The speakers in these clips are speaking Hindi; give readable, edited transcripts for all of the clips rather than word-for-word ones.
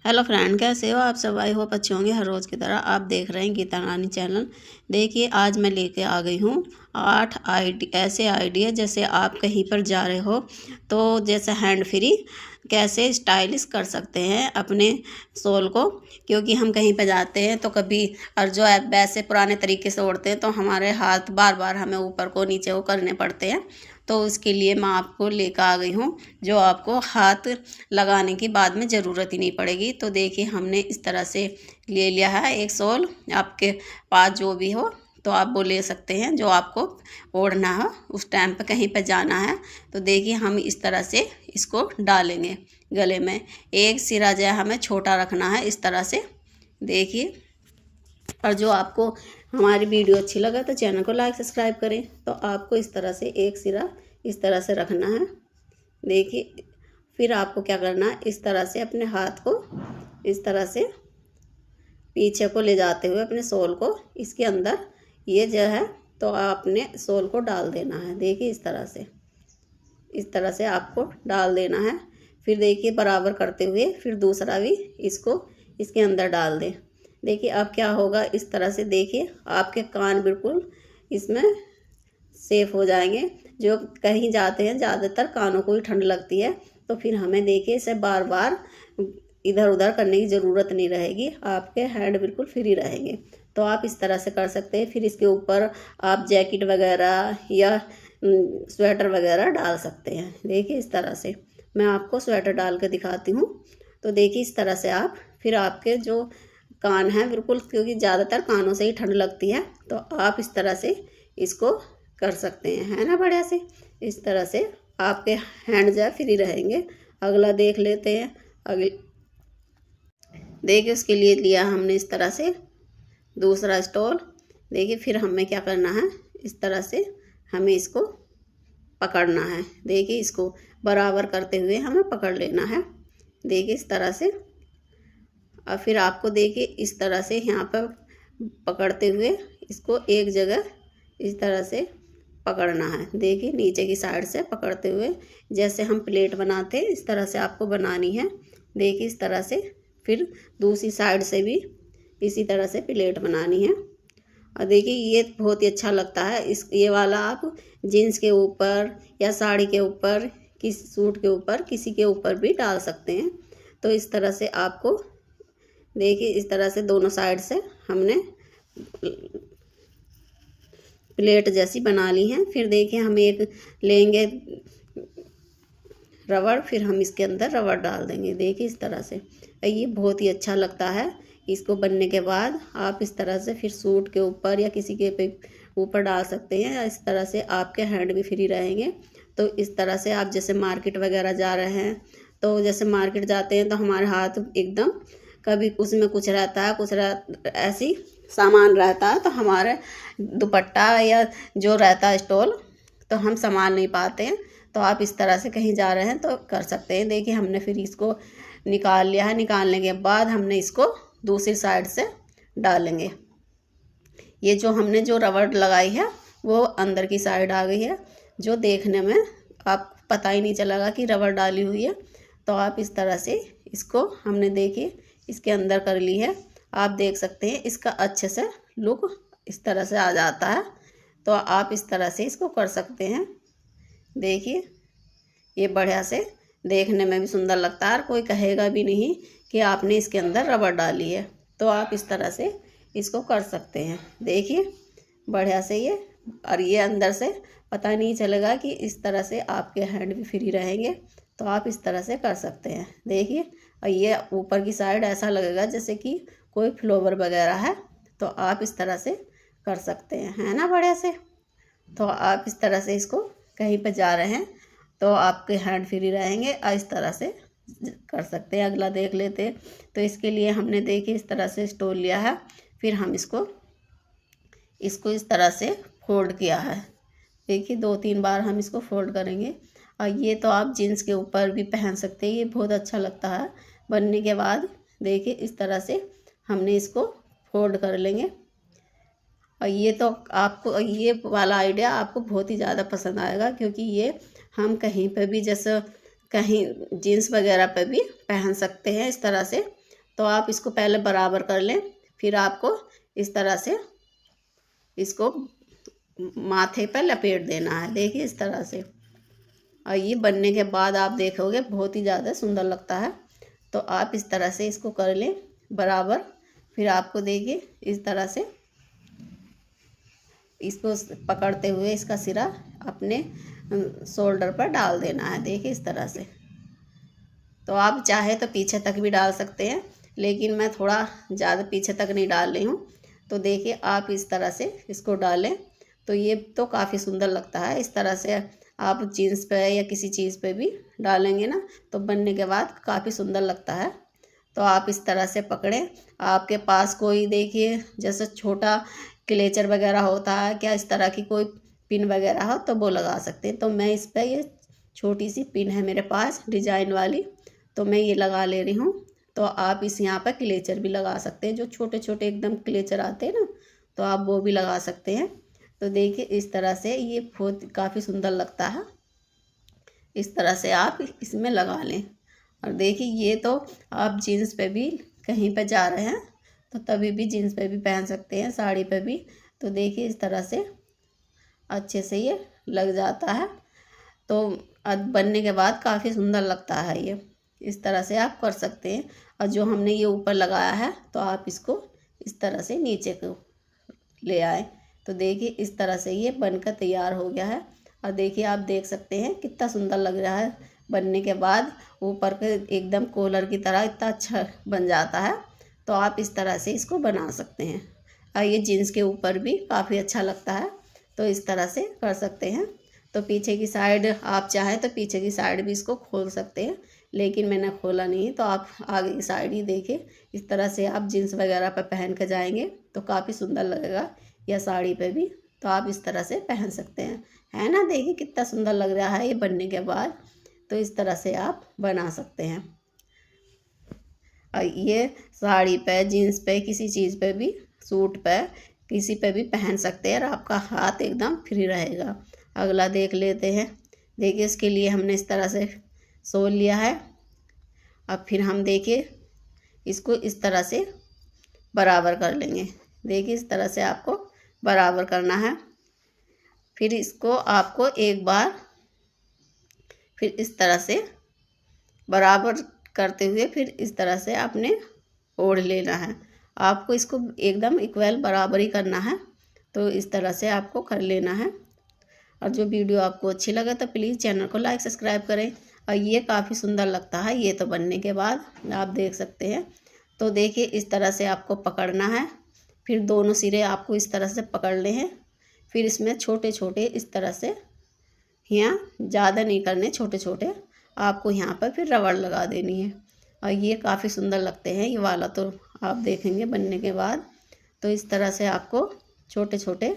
हेलो फ्रेंड, कैसे हो आप सब। आई होप अच्छे होंगे। हर रोज़ की तरह आप देख रहे हैं गीता रानी चैनल। देखिए, आज मैं लेके आ गई हूँ 8 ऐसे आइडिया जैसे आप कहीं पर जा रहे हो तो जैसे हैंड फ्री कैसे स्टाइलिश कर सकते हैं अपने सोल को। क्योंकि हम कहीं पर जाते हैं तो कभी और जो वैसे पुराने तरीके से ओढ़ते हैं तो हमारे हाथ बार बार हमें ऊपर को नीचे को करने पड़ते हैं। तो उसके लिए मैं आपको लेकर आ गई हूँ जो आपको हाथ लगाने की बाद में ज़रूरत ही नहीं पड़ेगी। तो देखिए, हमने इस तरह से ले लिया है एक शॉल। आपके पास जो भी हो तो आप वो ले सकते हैं जो आपको ओढ़ना हो उस टाइम पे कहीं पे जाना है। तो देखिए, हम इस तरह से इसको डालेंगे गले में। एक सिरा जो है हमें छोटा रखना है इस तरह से। देखिए, और जो आपको हमारी वीडियो अच्छी लगा तो चैनल को लाइक सब्सक्राइब करें। तो आपको इस तरह से एक सिरा इस तरह से रखना है। देखिए, फिर आपको क्या करना है, इस तरह से अपने हाथ को इस तरह से पीछे को ले जाते हुए अपने सोल को इसके अंदर ये जो है तो आपने सोल को डाल देना है। देखिए, इस तरह से आपको डाल देना है। फिर देखिए, बराबर करते हुए फिर दूसरा भी इसको इसके अंदर डाल दें। देखिए, अब क्या होगा, इस तरह से देखिए आपके कान बिल्कुल इसमें सेफ हो जाएंगे। जो कहीं जाते हैं ज़्यादातर कानों को ही ठंड लगती है तो फिर हमें देखिए इसे बार बार इधर उधर करने की ज़रूरत नहीं रहेगी। आपके हैंड बिल्कुल फ्री रहेंगे। तो आप इस तरह से कर सकते हैं। फिर इसके ऊपर आप जैकेट वगैरह या स्वेटर वगैरह डाल सकते हैं। देखिए, इस तरह से मैं आपको स्वेटर डाल के दिखाती हूँ। तो देखिए, इस तरह से आप फिर आपके जो कान हैं बिल्कुल, क्योंकि ज़्यादातर कानों से ही ठंड लगती है तो आप इस तरह से इसको कर सकते हैं, है ना। बढ़िया से इस तरह से आपके हैंड जो है फ्री रहेंगे। अगला देख लेते हैं। अगले देखिए, उसके लिए लिया हमने इस तरह से दूसरा स्टॉल। देखिए, फिर हमें क्या करना है, इस तरह से हमें इसको पकड़ना है। देखिए, इसको बराबर करते हुए हमें पकड़ लेना है। देखिए, इस तरह से। और फिर आपको देखिए इस तरह से यहाँ पर पकड़ते हुए इसको एक जगह इस तरह से पकड़ना है। देखिए, नीचे की साइड से पकड़ते हुए जैसे हम प्लेट बनाते हैं इस तरह से आपको बनानी है। देखिए, इस तरह से फिर दूसरी साइड से भी इसी तरह से प्लेट बनानी है। और देखिए, ये बहुत ही अच्छा लगता है। ये वाला आप जीन्स के ऊपर या साड़ी के ऊपर, किसी सूट के ऊपर, किसी के ऊपर भी डाल सकते हैं। तो इस तरह से आपको देखिए इस तरह से दोनों साइड से हमने प्लेट जैसी बना ली है। फिर देखिए, हम एक लेंगे रबड़, फिर हम इसके अंदर रबड़ डाल देंगे। देखिए, इस तरह से ये बहुत ही अच्छा लगता है। इसको बनने के बाद आप इस तरह से फिर सूट के ऊपर या किसी के पे ऊपर डाल सकते हैं। इस तरह से आपके हैंड भी फ्री रहेंगे। तो इस तरह से आप जैसे मार्केट वगैरह जा रहे हैं तो जैसे मार्केट जाते हैं तो हमारे हाथ एकदम कभी उसमें कुछ रहता है, कुछ ऐसी सामान रहता है तो हमारे दुपट्टा या जो रहता है स्टॉल तो हम संभाल नहीं पाते हैं। तो आप इस तरह से कहीं जा रहे हैं तो कर सकते हैं। देखिए, हमने फिर इसको निकाल लिया है। निकालने के बाद हमने इसको दूसरी साइड से डालेंगे। ये जो हमने जो रबड़ लगाई है वो अंदर की साइड आ गई है, जो देखने में आप पता ही नहीं चलेगा कि रबड़ डाली हुई है। तो आप इस तरह से इसको हमने देखिए इसके अंदर कर ली है। आप देख सकते हैं इसका अच्छे से लुक इस तरह से आ जाता है। तो आप इस तरह से इसको कर सकते हैं। देखिए, ये बढ़िया से देखने में भी सुंदर लगता है और कोई कहेगा भी नहीं कि आपने इसके अंदर रबड़ डाली है। तो आप इस तरह से इसको कर सकते हैं। देखिए, बढ़िया से ये और ये अंदर से पता नहीं चलेगा कि इस तरह से आपके हैंड भी फ्री रहेंगे। तो आप इस तरह से कर सकते हैं। देखिए, और ये ऊपर की साइड ऐसा लगेगा जैसे कि कोई फ्लावर वगैरह है। तो आप इस तरह से कर सकते हैं, है ना। बढ़िया से तो आप इस तरह से इसको कहीं पे जा रहे हैं तो आपके हैंड फ्री रहेंगे और इस तरह से कर सकते हैं। अगला देख लेते हैं। तो इसके लिए हमने देखिए इस तरह से स्टोल लिया है। फिर हम इसको इस तरह से फोल्ड किया है। देखिए, 2-3 बार हम इसको फोल्ड करेंगे। और ये तो आप जीन्स के ऊपर भी पहन सकते हैं। ये बहुत अच्छा लगता है। बनने के बाद देखिए इस तरह से हमने इसको फोल्ड कर लेंगे। और ये तो आपको ये वाला आइडिया आपको बहुत ही ज़्यादा पसंद आएगा, क्योंकि ये हम कहीं पर भी जैसे कहीं जीन्स वगैरह पे भी पहन सकते हैं इस तरह से। तो आप इसको पहले बराबर कर लें, फिर आपको इस तरह से इसको माथे पर लपेट देना है। देखिए इस तरह से। और ये बनने के बाद आप देखोगे बहुत ही ज़्यादा सुंदर लगता है। तो आप इस तरह से इसको कर लें बराबर। फिर आपको देखिए इस तरह से इसको पकड़ते हुए इसका सिरा अपने शोल्डर पर डाल देना है। देखिए इस तरह से। तो आप चाहे तो पीछे तक भी डाल सकते हैं, लेकिन मैं थोड़ा ज़्यादा पीछे तक नहीं डाल रही हूँ। तो देखिए आप इस तरह से इसको डालें तो ये तो काफ़ी सुंदर लगता है। इस तरह से आप जीन्स पे या किसी चीज़ पे भी डालेंगे ना तो बनने के बाद काफ़ी सुंदर लगता है। तो आप इस तरह से पकड़ें। आपके पास कोई देखिए जैसे छोटा क्लेचर वगैरह होता है क्या, इस तरह की कोई पिन वगैरह हो तो वो लगा सकते हैं। तो मैं इस पर ये छोटी सी पिन है मेरे पास डिजाइन वाली, तो मैं ये लगा ले रही हूँ। तो आप इस यहाँ पर क्लेचर भी लगा सकते हैं, जो छोटे छोटे एकदम क्लेचर आते हैं ना, तो आप वो भी लगा सकते हैं। तो देखिए इस तरह से ये बहुत काफ़ी सुंदर लगता है। इस तरह से आप इसमें लगा लें। और देखिए ये तो आप जीन्स पे भी कहीं पे जा रहे हैं तो तभी भी जीन्स पे भी पहन सकते हैं, साड़ी पे भी। तो देखिए इस तरह से अच्छे से ये लग जाता है। तो बनने के बाद काफ़ी सुंदर लगता है ये। इस तरह से आप कर सकते हैं। और जो हमने ये ऊपर लगाया है तो आप इसको इस तरह से नीचे को ले आए। तो देखिए इस तरह से ये बनकर तैयार हो गया है। और देखिए आप देख सकते हैं कितना सुंदर लग रहा है बनने के बाद। ऊपर के एकदम कॉलर की तरह इतना अच्छा बन जाता है। तो आप इस तरह से इसको बना सकते हैं। और ये जीन्स के ऊपर भी काफ़ी अच्छा लगता है। तो इस तरह से कर सकते हैं। तो पीछे की साइड आप चाहें तो पीछे की साइड भी इसको खोल सकते हैं, लेकिन मैंने खोला नहीं। तो आप आगे की साइड ही देखिए इस तरह से आप जीन्स वगैरह पर पहन के जाएंगे तो काफ़ी सुंदर लगेगा, या साड़ी पे भी। तो आप इस तरह से पहन सकते हैं, है ना। देखिए कितना सुंदर लग रहा है ये बनने के बाद। तो इस तरह से आप बना सकते हैं। और ये साड़ी पे, जीन्स पे, किसी चीज़ पे भी, सूट पे, किसी पे भी पहन सकते हैं और आपका हाथ एकदम फ्री रहेगा। अगला देख लेते हैं। देखिए इसके लिए हमने इस तरह से सोल लिया है। अब फिर हम देखिए इसको इस तरह से बराबर कर लेंगे। देखिए इस तरह से आपको बराबर करना है। फिर इसको आपको एक बार फिर इस तरह से बराबर करते हुए फिर इस तरह से आपने ओढ़ लेना है। आपको इसको एकदम इक्वल बराबर ही करना है। तो इस तरह से आपको कर लेना है। और जो वीडियो आपको अच्छी लगे तो प्लीज़ चैनल को लाइक सब्सक्राइब करें। और ये काफ़ी सुंदर लगता है ये तो बनने के बाद आप देख सकते हैं। तो देखिए इस तरह से आपको पकड़ना है। फिर दोनों सिरे आपको इस तरह से पकड़ने हैं। फिर इसमें छोटे छोटे इस तरह से, यहाँ ज़्यादा नहीं करने, छोटे छोटे आपको यहाँ पर फिर रबड़ लगा देनी है। और ये काफ़ी सुंदर लगते हैं ये वाला, तो आप देखेंगे बनने के बाद। तो इस तरह से आपको छोटे छोटे,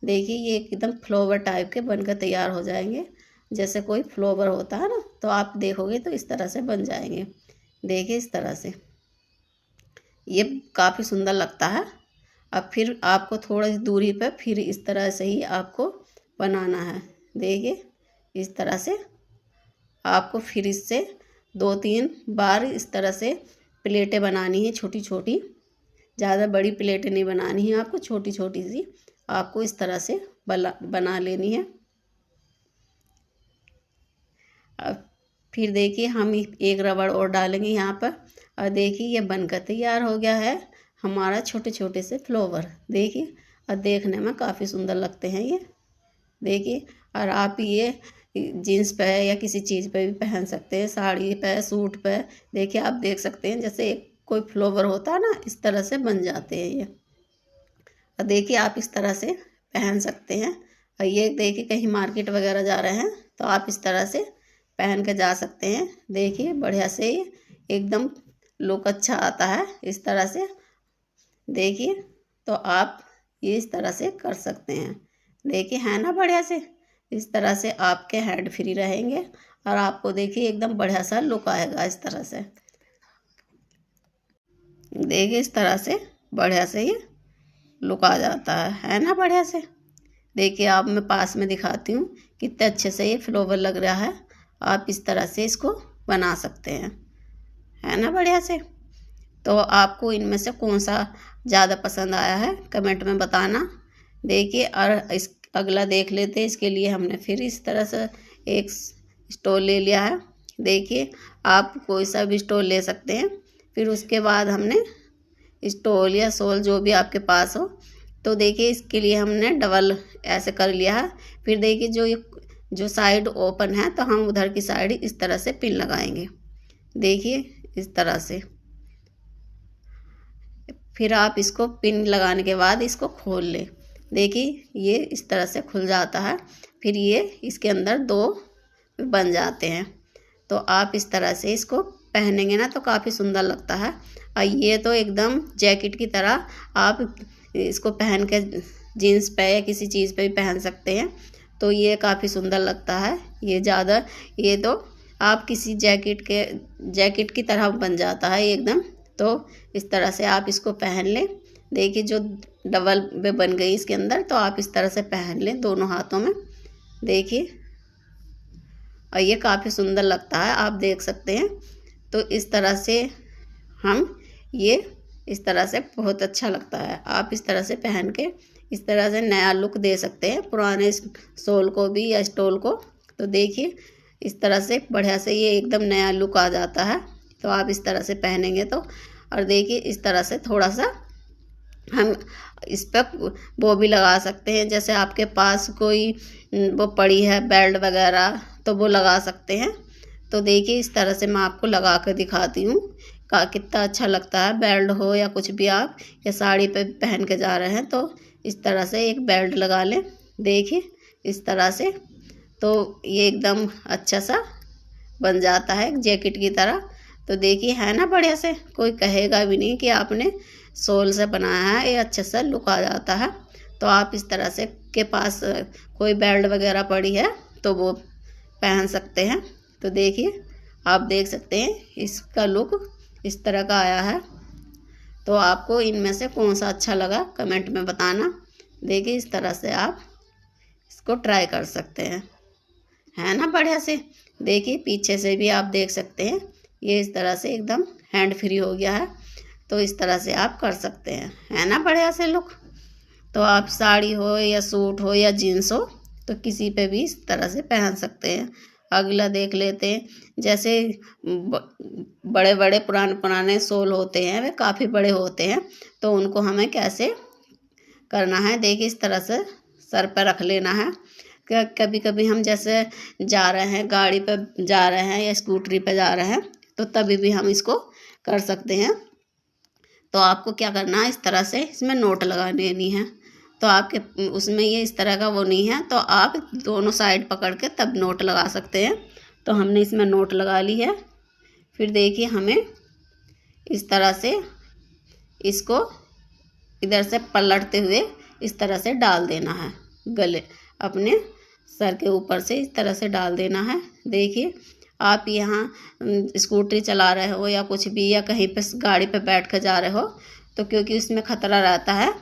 देखिए ये एकदम फ्लावर टाइप के बनकर तैयार हो जाएंगे। जैसे कोई फ्लावर होता है ना, तो आप देखोगे तो इस तरह से बन जाएंगे। देखिए इस तरह से ये काफ़ी सुंदर लगता है। अब फिर आपको थोड़ी दूरी पर फिर इस तरह से ही आपको बनाना है। देखिए इस तरह से आपको फिर इससे 2-3 बार इस तरह से प्लेटें बनानी है, छोटी छोटी। ज़्यादा बड़ी प्लेटें नहीं बनानी है आपको, छोटी छोटी सी आपको इस तरह से बना लेनी है। अब फिर देखिए हम एक रबड़ और डालेंगे यहाँ पर। और देखिए ये बनकर तैयार हो गया है हमारा छोटे छोटे से फ्लावर। देखिए और देखने में काफ़ी सुंदर लगते हैं ये। देखिए और आप ये जीन्स पे या किसी चीज़ पे भी पहन सकते हैं, साड़ी पे, सूट पे। देखिए आप देख सकते हैं जैसे कोई फ्लावर होता है ना, इस तरह से बन जाते हैं ये। और देखिए आप इस तरह से पहन सकते हैं। और ये देखिए कहीं मार्केट वगैरह जा रहे हैं तो आप इस तरह से पहन के जा सकते हैं। देखिए बढ़िया से ये एकदम लुक अच्छा आता है इस तरह से। देखिए तो आप ये इस तरह से कर सकते हैं। देखिए है ना बढ़िया से। इस तरह से आपके हैंड फ्री रहेंगे और आपको देखिए एकदम बढ़िया सा लुक आएगा इस तरह से। देखिए इस तरह से बढ़िया से ये लुक आ जाता है ना बढ़िया से। देखिए आप मैं पास में दिखाती हूँ कितने अच्छे से ये फ्लावर लग रहा है। आप इस तरह से इसको बना सकते हैं, है ना बढ़िया से। तो आपको इनमें से कौन सा ज़्यादा पसंद आया है कमेंट में बताना। देखिए, और इस अगला देख लेते हैं। इसके लिए हमने फिर इस तरह से एक स्टोल ले लिया है। देखिए, आप कोई सा भी स्टोल ले सकते हैं। फिर उसके बाद हमने स्टोल या सोल जो भी आपके पास हो, तो देखिए इसके लिए हमने डबल ऐसे कर लिया है। फिर देखिए जो साइड ओपन है, तो हम उधर की साइड इस तरह से पिन लगाएंगे। देखिए इस तरह से। फिर आप इसको पिन लगाने के बाद इसको खोल लें। देखिए ये इस तरह से खुल जाता है। फिर ये इसके अंदर 2 बन जाते हैं। तो आप इस तरह से इसको पहनेंगे ना तो काफ़ी सुंदर लगता है। और ये तो एकदम जैकेट की तरह आप इसको पहन के जीन्स पे या किसी चीज़ पे भी पहन सकते हैं। तो ये काफ़ी सुंदर लगता है। ये तो आप किसी जैकेट की तरह बन जाता है एकदम। तो इस तरह से आप इसको पहन लें। देखिए जो डबल में बन गई इसके अंदर, तो आप इस तरह से पहन लें दोनों हाथों में। देखिए, और ये काफ़ी सुंदर लगता है, आप देख सकते हैं। तो इस तरह से इस तरह से बहुत अच्छा लगता है। आप इस तरह से पहन के इस तरह से नया लुक दे सकते हैं पुराने सोल को भी या स्टोल को। तो देखिए इस तरह से बढ़िया से ये एकदम नया लुक आ जाता है। तो आप इस तरह से पहनेंगे तो, और देखिए इस तरह से थोड़ा सा हम इस पर वो भी लगा सकते हैं। जैसे आपके पास कोई वो पड़ी है बेल्ट वगैरह, तो वो लगा सकते हैं। तो देखिए इस तरह से मैं आपको लगा कर दिखाती हूँ कितना अच्छा लगता है। बेल्ट हो या कुछ भी आप या साड़ी पे पहन के जा रहे हैं, तो इस तरह से एक बेल्ट लगा लें। देखिए इस तरह से, तो ये एकदम अच्छा सा बन जाता है जैकेट की तरह। तो देखिए है ना बढ़िया से, कोई कहेगा भी नहीं कि आपने सोल से बनाया है। ये अच्छे से लुक आ जाता है। तो आप इस तरह से के पास कोई बेल्ट वगैरह पड़ी है तो वो पहन सकते हैं। तो देखिए आप देख सकते हैं इसका लुक इस तरह का आया है। तो आपको इनमें से कौन सा अच्छा लगा कमेंट में बताना। देखिए इस तरह से आप इसको ट्राई कर सकते हैं, है ना बढ़िया से। देखिए पीछे से भी आप देख सकते हैं, ये इस तरह से एकदम हैंड फ्री हो गया है। तो इस तरह से आप कर सकते हैं, है ना बढ़िया से लुक। तो आप साड़ी हो या सूट हो या जीन्स हो, तो किसी पे भी इस तरह से पहन सकते हैं। अगला देख लेते हैं। जैसे बड़े बड़े पुराने सोल होते हैं, वे काफ़ी बड़े होते हैं, तो उनको हमें कैसे करना है। देखिए इस तरह से सर पर रख लेना है। कभी कभी हम जैसे जा रहे हैं, गाड़ी पर जा रहे हैं या स्कूटरी पर जा रहे हैं, तो तभी भी हम इसको कर सकते हैं। तो आपको क्या करना है, इस तरह से इसमें नोट लगा लेनी है। तो आपके उसमें ये इस तरह का वो नहीं है, तो आप दोनों साइड पकड़ के तब नोट लगा सकते हैं। तो हमने इसमें नोट लगा ली है। फिर देखिए हमें इस तरह से इसको इधर से पलटते हुए इस तरह से डाल देना है, गले अपने सर के ऊपर से इस तरह से डाल देना है। देखिए आप यहाँ स्कूटरी चला रहे हो या कुछ भी, या कहीं पे गाड़ी पे बैठ कर जा रहे हो, तो क्योंकि उसमें खतरा रहता है,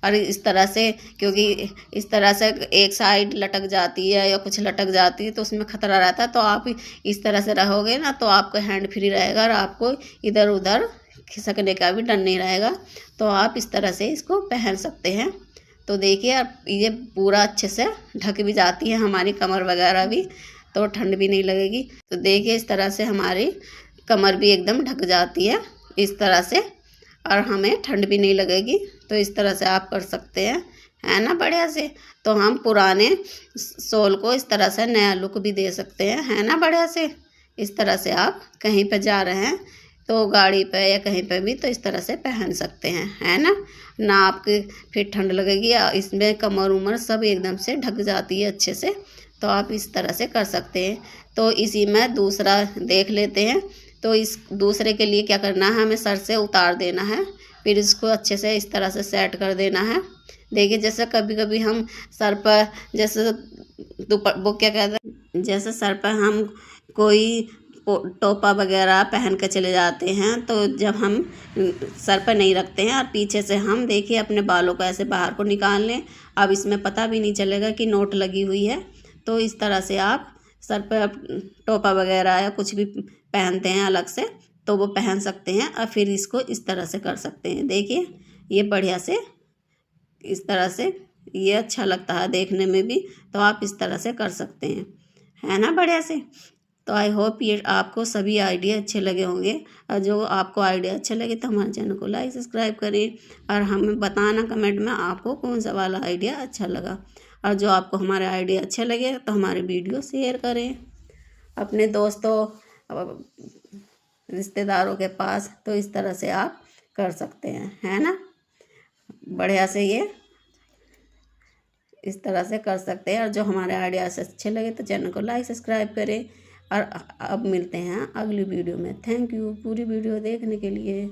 और इस तरह से क्योंकि इस तरह से एक साइड लटक जाती है या कुछ लटक जाती है, तो उसमें खतरा रहता है। तो आप इस तरह से रहोगे ना, तो आपका हैंड फ्री रहेगा और आपको इधर उधर खिसकने का भी डर नहीं रहेगा। तो आप इस तरह से इसको पहन सकते हैं। तो देखिए अब ये पूरा अच्छे से ढक भी जाती है हमारी कमर वगैरह भी, तो ठंड भी नहीं लगेगी। तो देखिए इस तरह से हमारी कमर भी एकदम ढक जाती है इस तरह से, और हमें ठंड भी नहीं लगेगी। तो इस तरह से आप कर सकते हैं, है ना बढ़िया से। तो हम पुराने सोल को इस तरह से नया लुक भी दे सकते हैं, है ना बढ़िया से। इस तरह से आप कहीं पे जा रहे हैं, तो गाड़ी पे या कहीं पे भी तो इस तरह से पहन सकते हैं, है ना आपकी फिर ठंड लगेगी। इसमें कमर उमर सब एकदम से ढक जाती है अच्छे से। तो आप इस तरह से कर सकते हैं। तो इसी में दूसरा देख लेते हैं। तो इस दूसरे के लिए क्या करना है, हमें सर से उतार देना है। फिर इसको अच्छे से इस तरह से सेट कर देना है। देखिए जैसे कभी कभी हम सर पर जैसे वो क्या कहते हैं, जैसे सर पर हम कोई टोपा वगैरह पहन के चले जाते हैं, तो जब हम सर पर नहीं रखते हैं और पीछे से हम देखिए अपने बालों को ऐसे बाहर को निकाल लें, अब इसमें पता भी नहीं चलेगा कि नोट लगी हुई है। तो इस तरह से आप सर पर टोपा वगैरह या कुछ भी पहनते हैं अलग से, तो वो पहन सकते हैं। और फिर इसको इस तरह से कर सकते हैं। देखिए ये बढ़िया से इस तरह से ये अच्छा लगता है देखने में भी, तो आप इस तरह से कर सकते हैं, है ना बढ़िया से। तो आई होप ये आपको सभी आइडिया अच्छे लगे होंगे। और जो आपको आइडिया अच्छे लगे तो हमारे चैनल को लाइक सब्सक्राइब करें और हमें बताना कमेंट में आपको कौन सा वाला आइडिया अच्छा लगा। और जो आपको हमारे आइडिया अच्छे लगे तो हमारे वीडियो शेयर करें अपने दोस्तों रिश्तेदारों के पास। तो इस तरह से आप कर सकते हैं, है ना बढ़िया से। ये इस तरह से कर सकते हैं। और जो हमारे आइडिया से अच्छे लगे तो चैनल को लाइक सब्सक्राइब करें। और अब मिलते हैं अगली वीडियो में। थैंक यू पूरी वीडियो देखने के लिए।